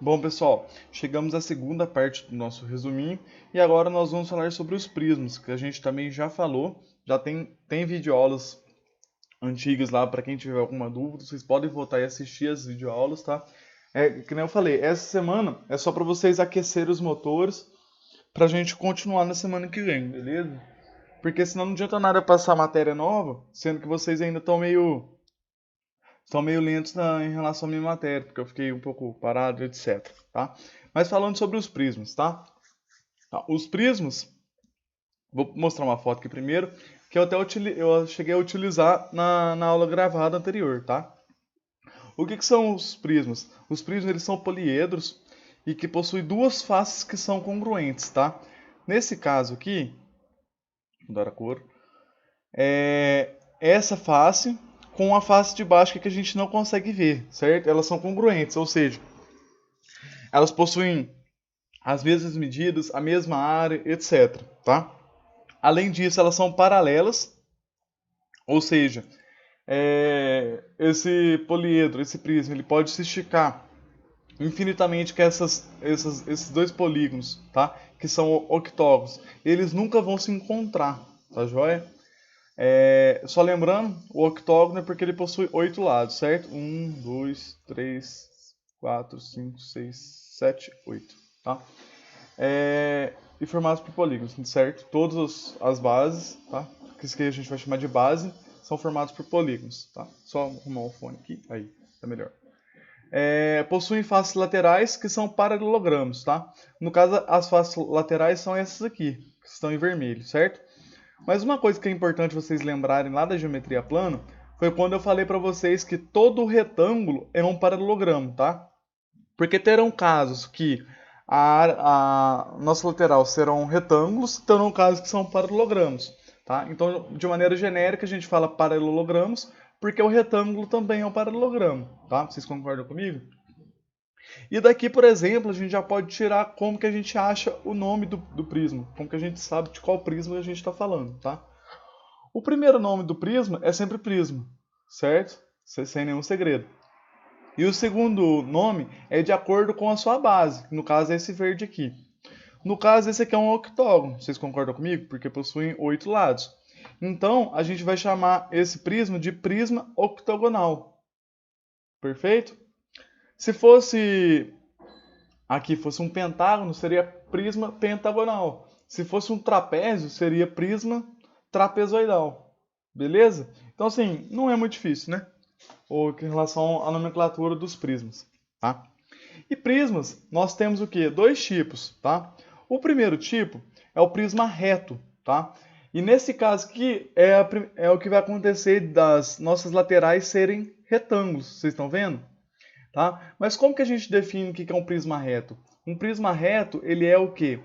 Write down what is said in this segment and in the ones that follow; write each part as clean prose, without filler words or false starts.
Bom, pessoal, chegamos à segunda parte do nosso resuminho e agora nós vamos falar sobre os prismas, que a gente também já falou, já tem videoaulas antigas lá para quem tiver alguma dúvida, vocês podem voltar e assistir as videoaulas, tá? Que nem eu falei, essa semana é só para vocês aquecerem os motores pra gente continuar na semana que vem, beleza? Porque senão não adianta nada passar matéria nova, sendo que vocês ainda estão meio lentos em relação à minha matéria, porque eu fiquei um pouco parado, etc, tá? Mas falando sobre os prismas, tá? Os prismas, vou mostrar uma foto aqui primeiro, que eu cheguei a utilizar na aula gravada anterior, tá? O que são os prismas? Os prismas eles são poliedros e que possuem duas faces que são congruentes, tá? Nesse caso aqui, vou mudar a cor, é essa face com a face de baixo que a gente não consegue ver, certo? Elas são congruentes, ou seja, elas possuem as mesmas medidas, a mesma área, etc, tá? Além disso, elas são paralelas, ou seja, esse poliedro, esse prisma, ele pode se esticar infinitamente com esses dois polígonos, tá? Que são octógonos. Eles nunca vão se encontrar, tá joia? Só lembrando, o octógono é porque ele possui 8 lados, certo? 1, 2, 3, 4, 5, 6, 7, 8, tá? E formados por polígonos, certo? Todas as bases, tá? Que isso que a gente vai chamar de base, são formados por polígonos, tá? Só arrumar o fone aqui, aí, tá melhor. Possuem faces laterais que são paralelogramos, tá? No caso, as faces laterais são essas aqui, que estão em vermelho, certo? Mas uma coisa que é importante vocês lembrarem lá da geometria plana foi quando eu falei para vocês que todo retângulo é um paralelogramo, tá? Porque terão casos que a nossa lateral serão retângulos, terão casos que são paralelogramos, tá? Então, de maneira genérica, a gente fala paralelogramos porque o retângulo também é um paralelogramo, tá? Vocês concordam comigo? E daqui, por exemplo, a gente já pode tirar como que a gente acha o nome do prisma, como que a gente sabe de qual prisma a gente está falando, tá? O primeiro nome do prisma é sempre prisma, certo? Sem nenhum segredo. E o segundo nome é de acordo com a sua base, no caso é esse verde aqui. No caso, esse aqui é um octógono, vocês concordam comigo? Porque possuem 8 lados. Então, a gente vai chamar esse prisma de prisma octogonal. Perfeito? Se fosse aqui fosse um pentágono, seria prisma pentagonal. Se fosse um trapézio, seria prisma trapezoidal. Beleza? Então, assim, não é muito difícil, né? Ou em relação à nomenclatura dos prismas, tá? E prismas, nós temos o quê? Dois tipos, tá? O primeiro tipo é o prisma reto, tá? E nesse caso aqui é o que vai acontecer das nossas laterais serem retângulos, vocês estão vendo? Tá? Mas como que a gente define o que é um prisma reto? Um prisma reto, ele é o quê?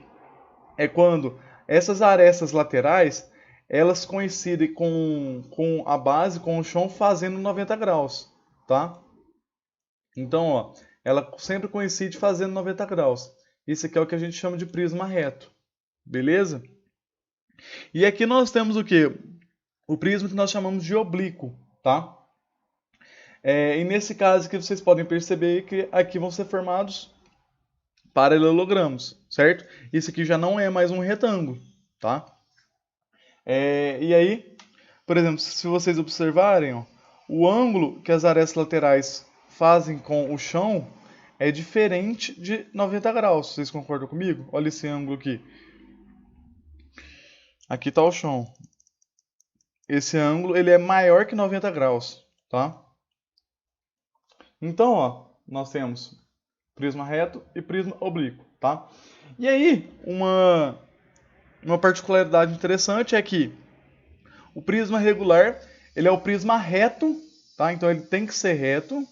É quando essas arestas laterais, elas coincidem com a base, com o chão, fazendo 90 graus, tá? Então, ó, ela sempre coincide fazendo 90 graus. Isso aqui é o que a gente chama de prisma reto, beleza? E aqui nós temos o quê? O prisma que nós chamamos de oblíquo, tá? E nesse caso aqui vocês podem perceber que aqui vão ser formados paralelogramos, certo? Isso aqui já não é mais um retângulo, tá? E aí, por exemplo, se vocês observarem, ó, o ângulo que as arestas laterais fazem com o chão é diferente de 90 graus. Vocês concordam comigo? Olha esse ângulo aqui. Aqui está o chão. Esse ângulo ele é maior que 90 graus, tá? Então, ó, nós temos prisma reto e prisma oblíquo, tá? E aí, uma particularidade interessante é que o prisma regular, ele é o prisma reto, tá? Então ele tem que ser reto,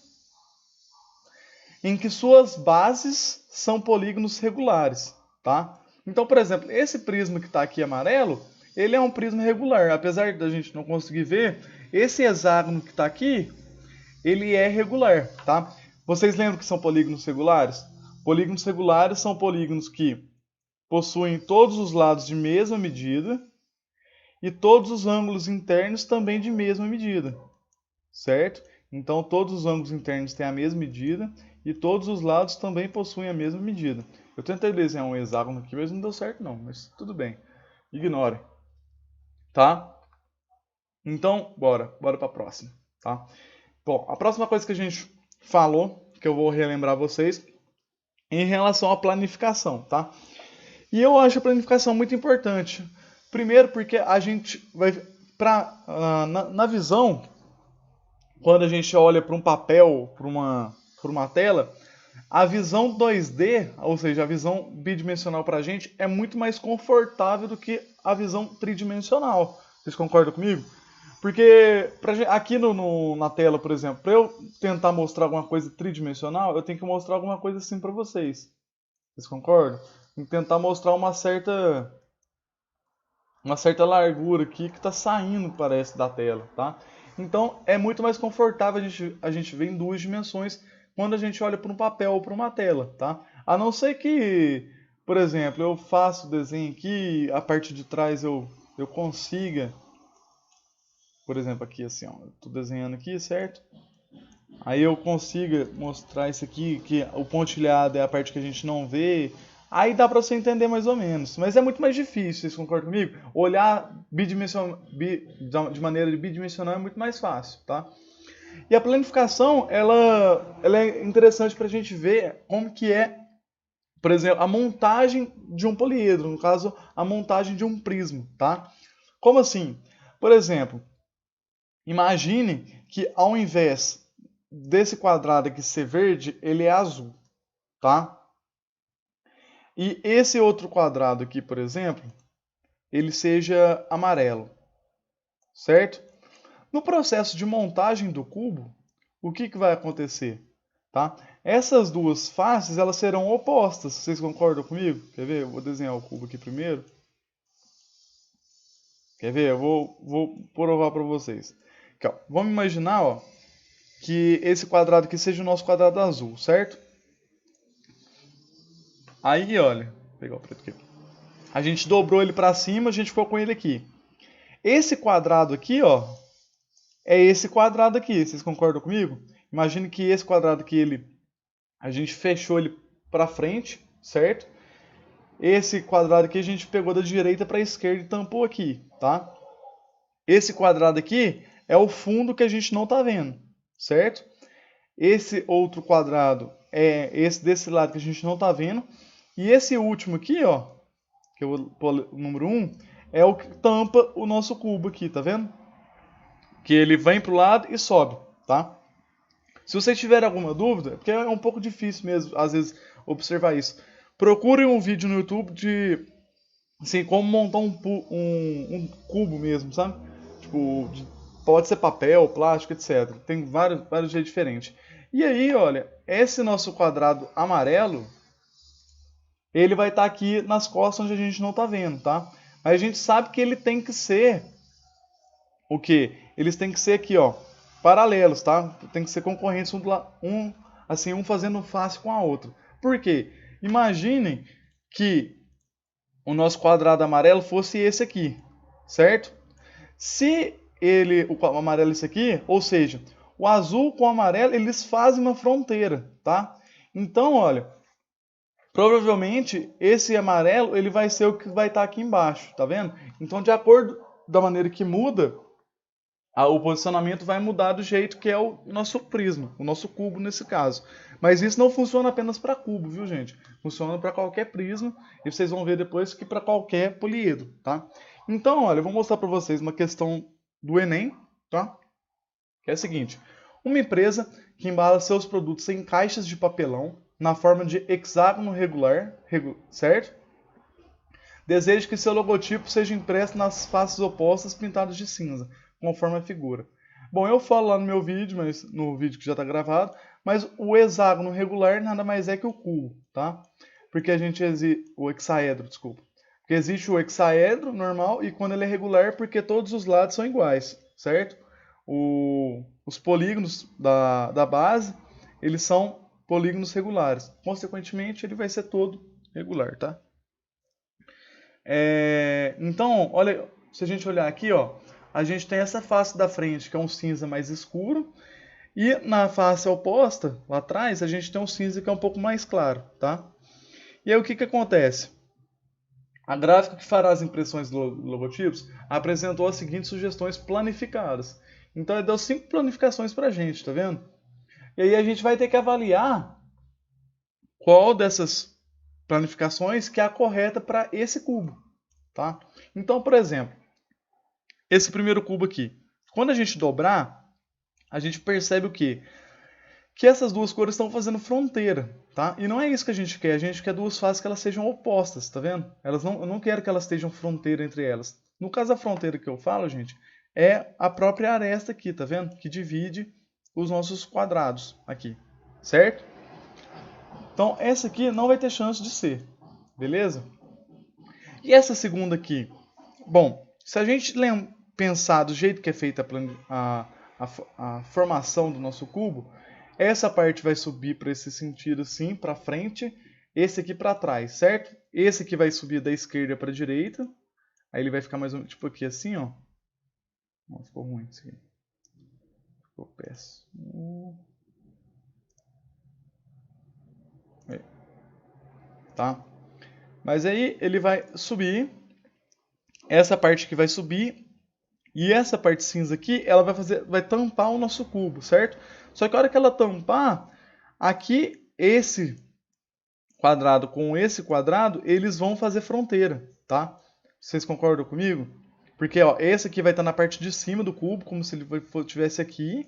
em que suas bases são polígonos regulares, tá? Então, por exemplo, esse prisma que está aqui amarelo, ele é um prisma regular. Apesar da gente não conseguir ver, esse hexágono que está aqui, ele é regular, tá? Vocês lembram que são polígonos regulares? Polígonos regulares são polígonos que possuem todos os lados de mesma medida e todos os ângulos internos também de mesma medida, certo? Então todos os ângulos internos têm a mesma medida e todos os lados também possuem a mesma medida. Eu tentei desenhar um hexágono aqui, mas não deu certo não, mas tudo bem. Ignore, tá? Então, bora para a próxima, tá? Bom, a próxima coisa que a gente falou, que eu vou relembrar vocês, em relação à planificação, tá? E eu acho a planificação muito importante. Primeiro porque a gente vai na visão, quando a gente olha para um papel, para uma tela, a visão 2D, ou seja, a visão bidimensional para a gente é muito mais confortável do que a visão tridimensional. Vocês concordam comigo? Porque aqui na tela, por exemplo, para eu tentar mostrar alguma coisa tridimensional, eu tenho que mostrar alguma coisa assim para vocês. Vocês concordam? Tem que tentar mostrar uma certa largura aqui que está saindo, parece, da tela, tá? Então é muito mais confortável a gente ver em duas dimensões quando a gente olha para um papel ou para uma tela, tá? A não ser que, por exemplo, eu faço o desenho aqui, a parte de trás eu consiga, por exemplo, aqui assim, ó, eu tô desenhando aqui, certo? Aí eu consiga mostrar isso aqui, que o pontilhado é a parte que a gente não vê. Aí dá pra você entender mais ou menos. Mas é muito mais difícil, vocês concordam comigo? Olhar de maneira bidimensional é muito mais fácil, tá? E a planificação, ela é interessante pra gente ver como que é, por exemplo, a montagem de um poliedro. No caso, a montagem de um prisma, tá? Como assim? Por exemplo, imagine que ao invés desse quadrado aqui ser verde, ele é azul, tá? E esse outro quadrado aqui, por exemplo, ele seja amarelo, certo? No processo de montagem do cubo, o que vai acontecer? Tá? Essas duas faces elas serão opostas, vocês concordam comigo? Quer ver? Eu vou desenhar o cubo aqui primeiro. Quer ver? Eu vou provar para vocês. Aqui, ó. Vamos imaginar, ó, que esse quadrado aqui seja o nosso quadrado azul, certo? Aí, olha, vou pegar o preto aqui. A gente dobrou ele para cima, a gente ficou com ele aqui. Esse quadrado aqui, ó, é esse quadrado aqui. Vocês concordam comigo? Imagine que esse quadrado aqui, a gente fechou ele para frente, certo? Esse quadrado aqui a gente pegou da direita para a esquerda e tampou aqui, tá? Esse quadrado aqui é o fundo que a gente não está vendo, certo? Esse outro quadrado é esse desse lado que a gente não está vendo. E esse último aqui, ó, que eu vou pôr o número 1, é o que tampa o nosso cubo aqui, tá vendo? Que ele vem pro lado e sobe, tá? Se vocês tiverem alguma dúvida, porque é um pouco difícil mesmo, às vezes, observar isso, procurem um vídeo no YouTube de assim, como montar um cubo mesmo, sabe? Tipo, pode ser papel, plástico, etc. Tem vários jeitos diferentes. E aí, olha, esse nosso quadrado amarelo, ele vai estar aqui nas costas onde a gente não está vendo, tá? Mas a gente sabe que ele tem que ser o quê? Eles têm que ser aqui, ó, paralelos, tá? Tem que ser concorrentes um fazendo face com a outra. Por quê? Imaginem que o nosso quadrado amarelo fosse esse aqui, certo? Se o amarelo é esse aqui, ou seja, o azul com o amarelo, eles fazem uma fronteira, tá? Então, olha, provavelmente esse amarelo ele vai ser o que vai estar aqui embaixo, tá vendo? Então, de acordo da maneira que muda, o posicionamento vai mudar do jeito que é o nosso prisma, o nosso cubo nesse caso. Mas isso não funciona apenas para cubo, viu, gente? Funciona para qualquer prisma e vocês vão ver depois que para qualquer poliedro, tá? Então, olha, eu vou mostrar para vocês uma questão do Enem, tá? Que é a seguinte: uma empresa que embala seus produtos em caixas de papelão na forma de hexágono regular, certo? Deseja que seu logotipo seja impresso nas faces opostas pintadas de cinza, conforme a figura. Bom, eu falo lá no meu vídeo, mas no vídeo que já está gravado, mas o hexágono regular nada mais é que o cubo, tá? Porque a gente o hexaedro, desculpa. Porque existe o hexaedro normal e quando ele é regular, porque todos os lados são iguais, certo? Os polígonos da base, eles são polígonos regulares. Consequentemente, ele vai ser todo regular, tá? Então, olha, se a gente olhar aqui, ó, a gente tem essa face da frente, que é um cinza mais escuro, E na face oposta, lá atrás, a gente tem um cinza que é um pouco mais claro, tá? E aí o que acontece? A gráfica que fará as impressões dos logotipos apresentou as seguintes sugestões planificadas. Então ele deu 5 planificações pra gente, tá vendo? E aí a gente vai ter que avaliar qual dessas planificações que é a correta para esse cubo, tá? Então, por exemplo, esse primeiro cubo aqui, quando a gente dobrar, a gente percebe o quê? Que essas duas cores estão fazendo fronteira, tá? E não é isso que a gente quer duas faces que elas sejam opostas, tá vendo? Eu não quero que elas estejam fronteira entre elas. No caso da fronteira que eu falo, gente, é a própria aresta aqui, tá vendo? Que divide os nossos quadrados aqui, certo? Então, essa aqui não vai ter chance de ser, beleza? E essa segunda aqui? Bom, se a gente pensar do jeito que é feita a formação do nosso cubo, essa parte vai subir para esse sentido assim, para frente, esse aqui para trás, certo? Esse aqui vai subir da esquerda para a direita, aí ele vai ficar mais ou menos tipo aqui assim, ó. Não, ficou ruim isso aqui. Ficou péssimo. Aí, tá? Mas aí ele vai subir, essa parte que vai subir, e essa parte cinza aqui, ela vai tampar o nosso cubo, certo? Só que a hora que ela tampar, aqui esse quadrado com esse quadrado, eles vão fazer fronteira, tá? Vocês concordam comigo? Porque ó, esse aqui vai estar na parte de cima do cubo, como se ele estivesse aqui,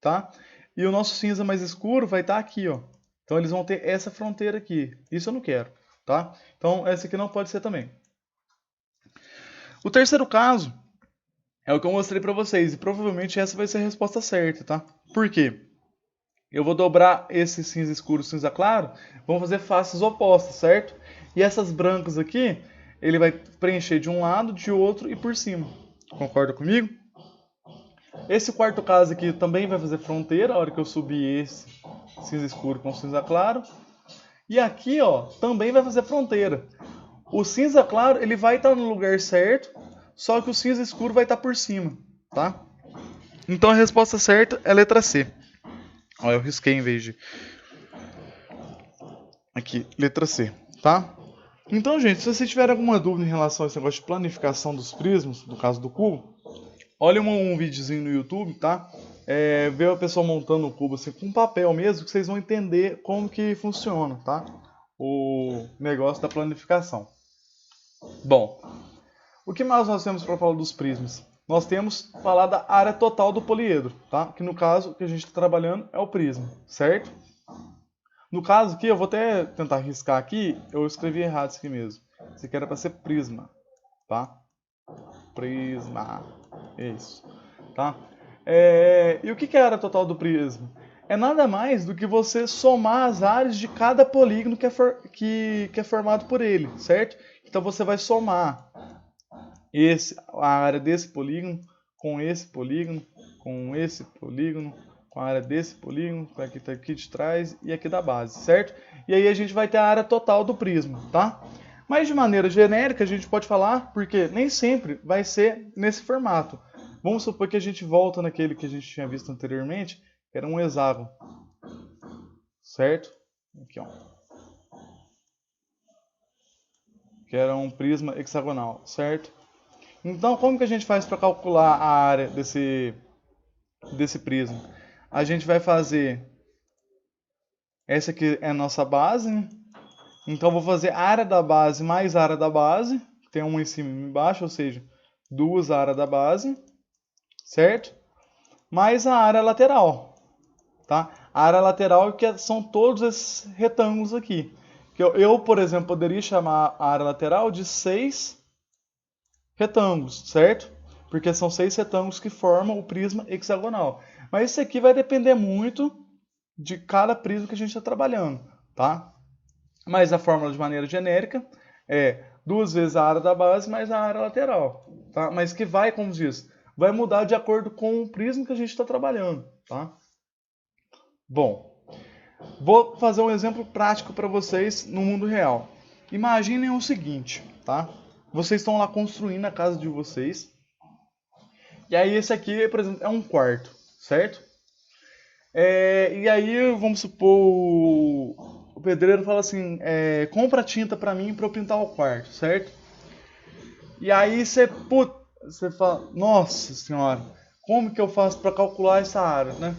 tá? E o nosso cinza mais escuro vai estar aqui, ó. Então eles vão ter essa fronteira aqui. Isso eu não quero, tá? Então essa aqui não pode ser também. O terceiro caso é o que eu mostrei para vocês, e provavelmente essa vai ser a resposta certa, tá? Por quê? Eu vou dobrar esse cinza escuro e cinza claro, vamos fazer faces opostas, certo? E essas brancas aqui, ele vai preencher de um lado, de outro e por cima. Concorda comigo? Esse quarto caso aqui também vai fazer fronteira, a hora que eu subir esse cinza escuro com cinza claro. E aqui, ó, também vai fazer fronteira. O cinza claro, ele vai estar no lugar certo, só que o cinza escuro vai estar por cima, tá? Então a resposta certa é a letra C. Ó, eu risquei em vez de... Aqui, letra C, tá? Então, gente, se vocês tiverem alguma dúvida em relação a esse negócio de planificação dos prismas, no caso do cubo, olha um videozinho no YouTube, tá? Vê a pessoa montando o cubo assim, com papel mesmo, que vocês vão entender como que funciona, tá? O negócio da planificação. Bom, o que mais nós temos para falar dos prismas? Nós temos falar da área total do poliedro, tá? Que no caso que a gente está trabalhando é o prisma, certo? No caso aqui, eu vou até tentar riscar aqui, eu escrevi errado isso aqui mesmo. Isso aqui era para ser prisma, tá? Prisma, isso, tá? E o que é a área total do prisma? É nada mais do que você somar as áreas de cada polígono que é formado por ele, certo? Então você vai somar a área desse polígono com esse polígono, com esse polígono, com a área desse polígono, com aqui tá aqui de trás e aqui da base, certo? E aí a gente vai ter a área total do prisma, tá? Mas de maneira genérica a gente pode falar, porque nem sempre vai ser nesse formato. Vamos supor que a gente volta naquele que a gente tinha visto anteriormente, que era um hexágono, certo? Aqui, ó. Que era um prisma hexagonal, certo? Então, como que a gente faz para calcular a área desse prisma? A gente vai fazer... Essa aqui é a nossa base, né? Então, eu vou fazer a área da base mais a área da base. Tem uma em cima e uma embaixo, ou seja, duas áreas da base, certo? Mais a área lateral, tá? A área lateral que são todos esses retângulos aqui. Que eu, por exemplo, poderia chamar a área lateral de 6 retângulos, certo? Porque são 6 retângulos que formam o prisma hexagonal. Mas isso aqui vai depender muito de cada prisma que a gente está trabalhando, tá? Mas a fórmula de maneira genérica é 2 vezes a área da base mais a área lateral, tá? Mas que vai, como diz, vai mudar de acordo com o prisma que a gente está trabalhando, tá? Bom, vou fazer um exemplo prático para vocês no mundo real. Imaginem o seguinte, tá? Vocês estão lá construindo a casa de vocês. E aí esse aqui, por exemplo, é um quarto, certo? E aí, vamos supor, o pedreiro fala assim, compra tinta pra mim pra eu pintar o quarto, certo? E aí você fala, nossa senhora, como que eu faço pra calcular essa área, né?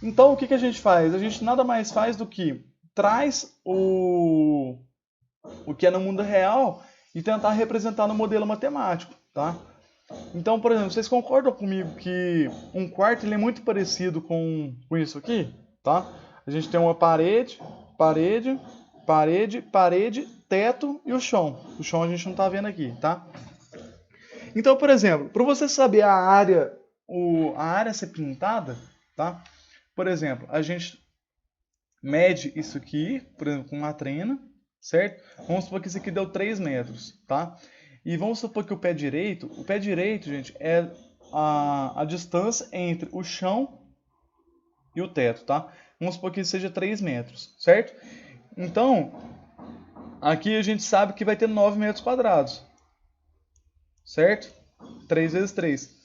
Então, o que que a gente faz? A gente nada mais faz do que traz o que é no mundo real e tentar representar no modelo matemático, tá? Então, por exemplo, vocês concordam comigo que um quarto ele é muito parecido com isso aqui, tá? A gente tem uma parede, parede, parede, parede, teto e o chão. O chão a gente não está vendo aqui, tá? Então, por exemplo, para você saber a área ser pintada, tá? Por exemplo, a gente mede isso aqui, por exemplo, com uma trena, certo? Vamos supor que isso aqui deu 3 metros, tá? E vamos supor que o pé direito, gente, é a distância entre o chão e o teto, tá? Vamos supor que isso seja 3 metros, certo? Então, aqui a gente sabe que vai ter 9 metros quadrados, certo? 3 vezes 3.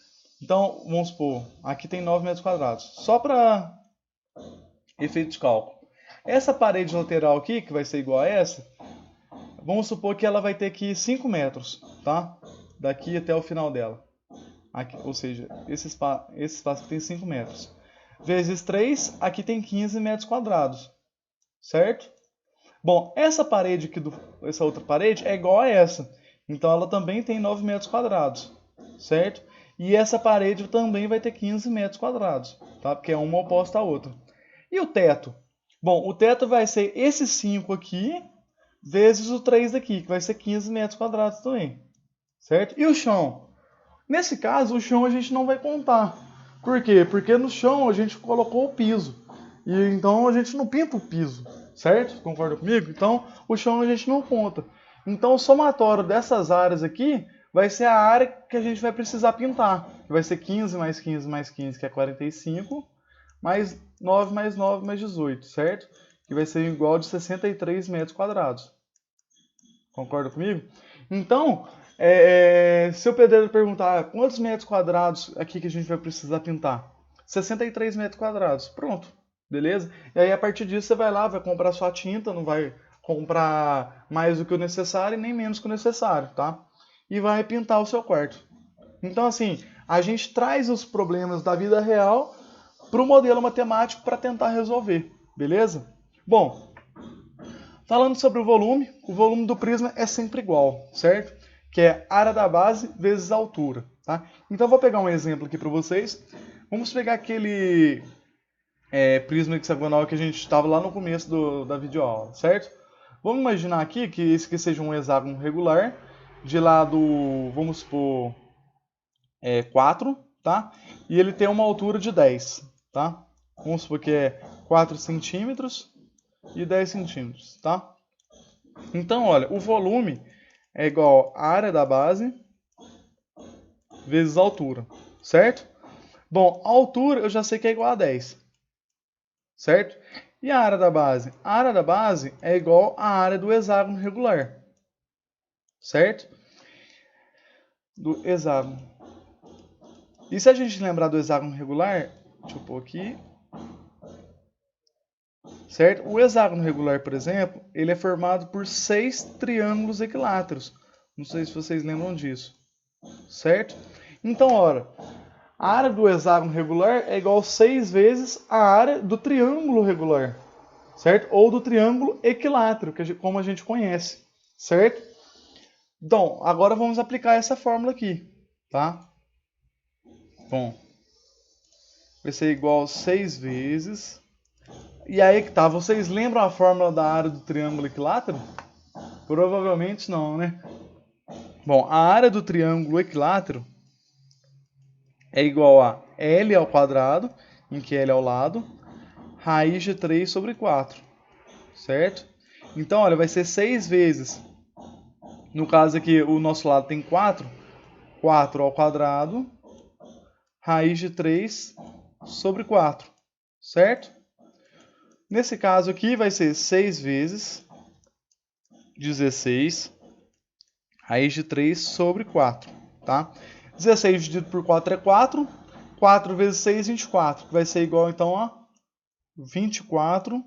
Então, vamos supor, aqui tem 9 metros quadrados. Só para efeito de cálculo. Essa parede lateral aqui, que vai ser igual a essa, vamos supor que ela vai ter aqui 5 metros, tá? Daqui até o final dela. Aqui, ou seja, esse espaço aqui tem 5 metros. Vezes 3, aqui tem 15 metros quadrados, certo? Bom, essa outra parede é igual a essa. Então ela também tem 9 metros quadrados, certo? E essa parede também vai ter 15 metros quadrados, tá? Porque é uma oposta à outra. E o teto? Bom, o teto vai ser esse 5 aqui, vezes o 3 daqui, que vai ser 15 metros quadrados também, certo? E o chão? Nesse caso, o chão a gente não vai contar. Por quê? Porque no chão a gente colocou o piso. E então a gente não pinta o piso, certo? Concorda comigo? Então o chão a gente não conta. Então o somatório dessas áreas aqui vai ser a área que a gente vai precisar pintar. Que vai ser 15 mais 15 mais 15, que é 45, mais 9 mais 9 mais 18, certo? Que vai ser igual de 63 metros quadrados. Concorda comigo? Então, se o pedreiro perguntar quantos metros quadrados aqui que a gente vai precisar pintar? 63 metros quadrados. Pronto. Beleza? E aí, a partir disso, você vai lá, vai comprar sua tinta, não vai comprar mais do que o necessário e nem menos que o necessário, tá? E vai pintar o seu quarto. Então, assim, a gente traz os problemas da vida real para o modelo matemático para tentar resolver. Beleza? Bom, falando sobre o volume do prisma é sempre igual, certo? Que é área da base vezes a altura, tá? Então vou pegar um exemplo aqui para vocês. Vamos pegar aquele prisma hexagonal que a gente estava lá no começo da videoaula, certo? Vamos imaginar aqui que esse aqui seja um hexágono regular, de lado, vamos supor, 4, tá? E ele tem uma altura de 10, tá? Vamos supor que é 4 centímetros e 10 centímetros, tá? Então, olha, o volume é igual a área da base vezes a altura, certo? Bom, a altura eu já sei que é igual a 10, certo? E a área da base? A área da base é igual à área do hexágono regular, certo? Do hexágono. E se a gente lembrar do hexágono regular, deixa eu pôr aqui, certo? O hexágono regular, por exemplo, ele é formado por 6 triângulos equiláteros. Não sei se vocês lembram disso, certo? Então, ora, a área do hexágono regular é igual a 6 vezes a área do triângulo regular, certo? Ou do triângulo equilátero, como a gente conhece, certo? Então, agora vamos aplicar essa fórmula aqui, tá? Bom, vai ser igual a 6 vezes... E aí que tá, vocês lembram a fórmula da área do triângulo equilátero? Provavelmente não, né? Bom, a área do triângulo equilátero é igual a L ao quadrado, em que L é ao lado, raiz de 3 sobre 4, certo? Então, olha, vai ser 6 vezes, no caso aqui o nosso lado tem 4, 4 ao quadrado, raiz de 3 sobre 4, certo? Nesse caso aqui vai ser 6 vezes 16, raiz de 3 sobre 4, tá? 16 dividido por 4 é 4, 4 vezes 6, 24, que vai ser igual então a 24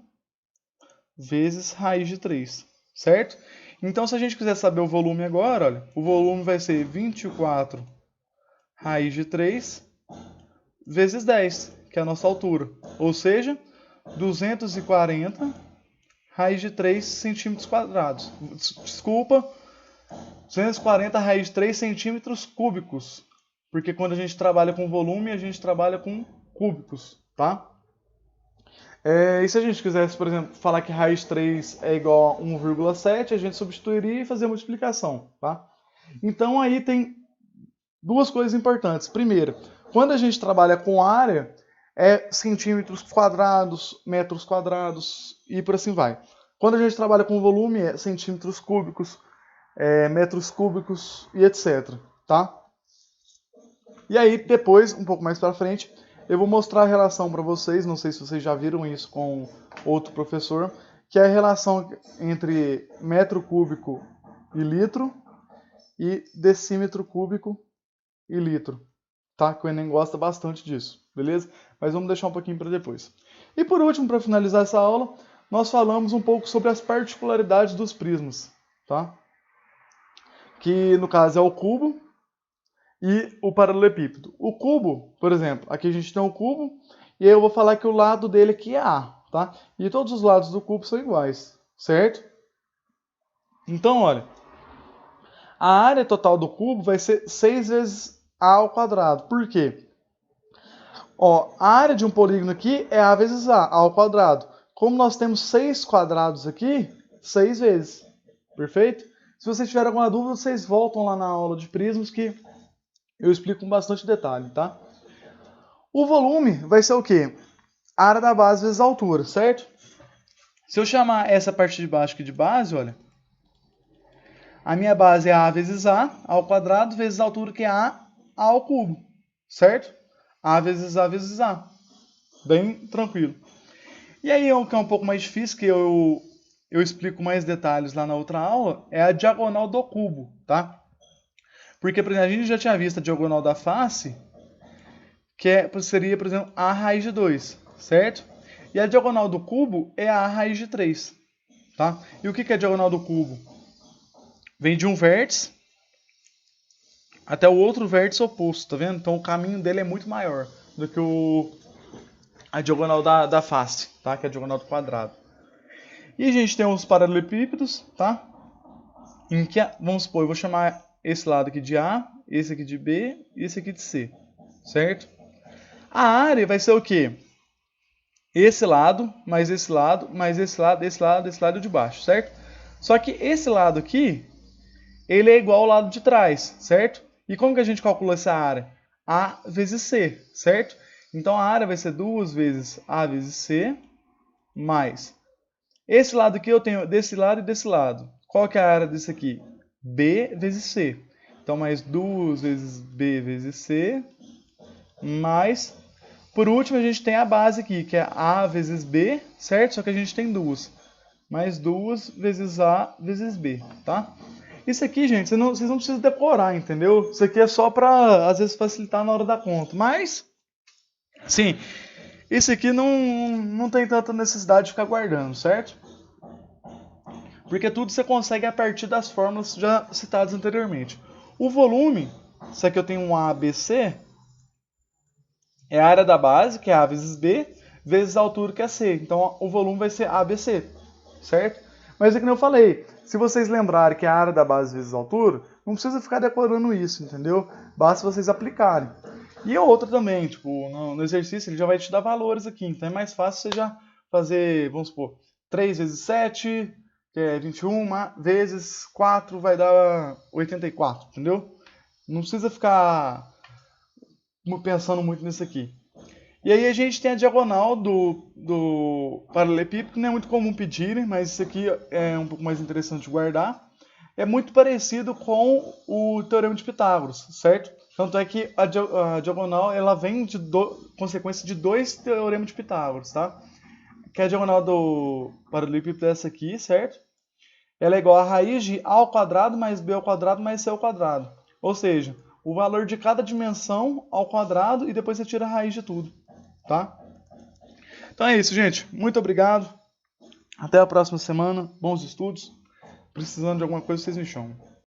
vezes raiz de 3, certo? Então, se a gente quiser saber o volume agora, olha, o volume vai ser 24 raiz de 3 vezes 10, que é a nossa altura. Ou seja, 240 raiz de 3 centímetros quadrados. Desculpa, 240 raiz de 3 centímetros cúbicos. Porque quando a gente trabalha com volume, a gente trabalha com cúbicos, tá? E se a gente quisesse, por exemplo, falar que raiz de 3 é igual a 1,7, a gente substituiria e fazer a multiplicação, tá? Então aí tem duas coisas importantes. Primeiro, quando a gente trabalha com área, é centímetros quadrados, metros quadrados e por assim vai. Quando a gente trabalha com volume, é centímetros cúbicos, metros cúbicos e etc, tá? E aí depois, um pouco mais para frente, eu vou mostrar a relação para vocês, não sei se vocês já viram isso com outro professor, que é a relação entre metro cúbico e litro e decímetro cúbico e litro, tá? Que o Enem gosta bastante disso, beleza? Mas vamos deixar um pouquinho para depois. E por último, para finalizar essa aula, nós falamos um pouco sobre as particularidades dos prismas, tá? Que no caso é o cubo e o paralelepípedo. O cubo, por exemplo, aqui a gente tem um cubo e aí eu vou falar que o lado dele aqui é A, tá? E todos os lados do cubo são iguais, certo? Então, olha, a área total do cubo vai ser 6 vezes A ao quadrado. Por quê? Ó, a área de um polígono aqui é A vezes A ao quadrado. Como nós temos 6 quadrados aqui, 6 vezes. Perfeito? Se vocês tiverem alguma dúvida, vocês voltam lá na aula de prismas que eu explico com bastante detalhe, tá? O volume vai ser o quê? A área da base vezes a altura, certo? Se eu chamar essa parte de baixo aqui de base, olha, a minha base é A vezes A ao quadrado vezes a altura que é A ao cubo, certo? A vezes A vezes A. Bem tranquilo. E aí, o que é um pouco mais difícil, que eu explico mais detalhes lá na outra aula, é a diagonal do cubo, tá? Porque, por exemplo, a gente já tinha visto a diagonal da face, que seria, por exemplo, A raiz de 2, certo? E a diagonal do cubo é A raiz de 3, tá? E o que é a diagonal do cubo? Vem de um vértice até o outro vértice oposto, tá vendo? Então o caminho dele é muito maior do que a diagonal da face, tá? Que é a diagonal do quadrado. E a gente tem os paralelepípedos, tá? Em que, vamos supor, eu vou chamar esse lado aqui de A, esse aqui de B e esse aqui de C, certo? A área vai ser o quê? Esse lado, mais esse lado, mais esse lado, esse lado, esse lado de baixo, certo? Só que esse lado aqui, ele é igual ao lado de trás, certo? E como que a gente calcula essa área? A vezes C, certo? Então a área vai ser 2 vezes A vezes C, mais. Esse lado aqui eu tenho desse lado e desse lado. Qual que é a área desse aqui? B vezes C. Então mais 2 vezes B vezes C, mais... Por último, a gente tem a base aqui, que é A vezes B, certo? Só que a gente tem duas. Mais 2 vezes A vezes B, tá? Isso aqui, gente, vocês não precisam decorar, entendeu? Isso aqui é só para, às vezes, facilitar na hora da conta. Mas, sim, isso aqui não tem tanta necessidade de ficar guardando, certo? Porque tudo você consegue a partir das fórmulas já citadas anteriormente. O volume, isso aqui eu tenho um A, B, C, é a área da base, que é A vezes B, vezes a altura, que é C. Então, o volume vai ser ABC, certo? Mas é que nem eu falei, se vocês lembrarem que é a área da base vezes a altura, não precisa ficar decorando isso, entendeu? Basta vocês aplicarem. E a outra também, tipo, no exercício ele já vai te dar valores aqui, então é mais fácil você já fazer, vamos supor, 3 vezes 7, que é 21, vezes 4 vai dar 84, entendeu? Não precisa ficar pensando muito nisso aqui. E aí a gente tem a diagonal do paralelepípedo, não é muito comum pedirem, mas isso aqui é um pouco mais interessante de guardar. É muito parecido com o Teorema de Pitágoras, certo? Tanto é que a diagonal ela vem de consequência de dois Teoremas de Pitágoras, tá? Que a diagonal do paralelepípedo é essa aqui, certo? Ela é igual a raiz de A ao quadrado mais B ao quadrado mais C ao quadrado. Ou seja, o valor de cada dimensão ao quadrado e depois você tira a raiz de tudo, tá? Então é isso, gente. Muito obrigado. Até a próxima semana. Bons estudos. Precisando de alguma coisa, vocês me chamam.